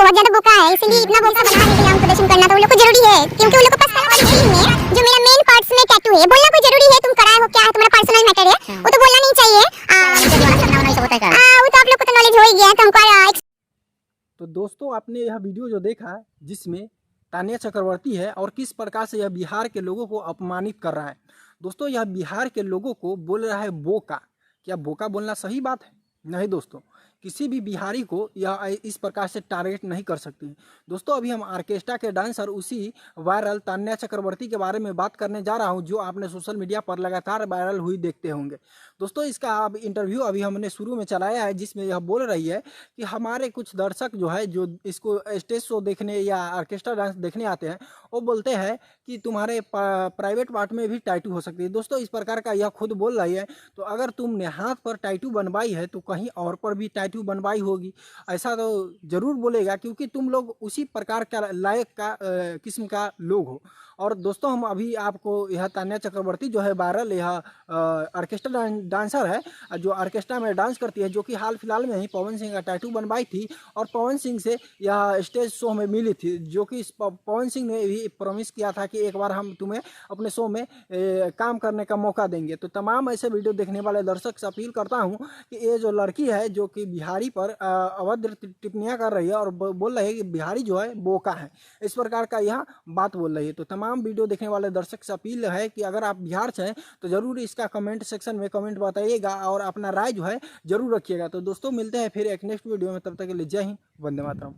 बहुत ज्यादा बोका है, इसलिए इतना बोका बनाने के लिए हमको दर्शन करना तो उन लोग को जरूरी है, क्योंकि उन लोग के पास कला में जो मेरा मेन पार्ट्स में टैटू है, बोलना कोई जरूरी है। तुम कराए हो क्या है, तुम्हारा पर्सनल मैटर है, वो तो बोलना नहीं चाहिए। वो तो आप लोग को तो नॉलेज हो ही गया है, तो हमको। तो दोस्तों, आपने यह वीडियो जो देखा जिसमें तान्या चक्रवर्ती है और किस प्रकार से यह बिहार के लोगों को अपमानित कर रहा है। दोस्तों, यह बिहार के लोगों को बोल रहा है बोका। क्या बोका बोलना सही बात है? नहीं दोस्तों, किसी भी बिहारी को यह इस प्रकार से टारगेट नहीं कर सकती। दोस्तों, अभी हम ऑर्केस्ट्रा के डांसर उसी वायरल तान्या चक्रवर्ती के बारे में बात करने जा रहा हूं, जो आपने सोशल मीडिया पर लगातार वायरल हुई देखते होंगे। दोस्तों, इसका अब इंटरव्यू अभी हमने शुरू में चलाया है, जिसमें यह बोल रही है कि हमारे कुछ दर्शक जो है, जो इसको स्टेज शो देखने या ऑर्केस्ट्रा डांस देखने आते हैं, वो बोलते हैं कि तुम्हारे प्राइवेट पार्ट में भी टैटू हो सकती है। दोस्तों, इस प्रकार का यह खुद बोल रही है। तो अगर तुमने हाथ पर टैटू बनवाई है तो कहीं और पर भी टैटू बनवाई होगी, ऐसा तो जरूर बोलेगा, क्योंकि तुम लोग उसी प्रकार का लायक का किस्म का लोग हो। और दोस्तों, हम अभी आपको यह तान्या चक्रवर्ती जो है वायरल, यह ऑर्केस्ट्रा डांसर है, जो ऑर्केस्ट्रा में डांस करती है, जो कि हाल फिलहाल में ही पवन सिंह का टैटू बनवाई थी और पवन सिंह से यह स्टेज शो में मिली थी, जो कि पवन सिंह ने भी प्रॉमिस किया था कि एक बार हम तुम्हें अपने शो में काम करने का मौका देंगे। तो तमाम ऐसे वीडियो देखने वाले दर्शक से अपील करता हूं कि ये जो लड़की है, जो कि बिहारी पर अभद्र टिप्पणियां कर रही है और बोल रही है कि बिहारी जो है बोका है, इस प्रकार का यह बात बोल रही है। तो तमाम वीडियो देखने वाले दर्शक से अपील है कि अगर आप बिहार से हैं तो जरूर इसका कमेंट सेक्शन में कमेंट बताइएगा और अपना राय जो है जरूर रखिएगा। तो दोस्तों, मिलते हैं फिर एक नेक्स्ट वीडियो में, तब तक के लिए जय हिंद, वंदे मातरम।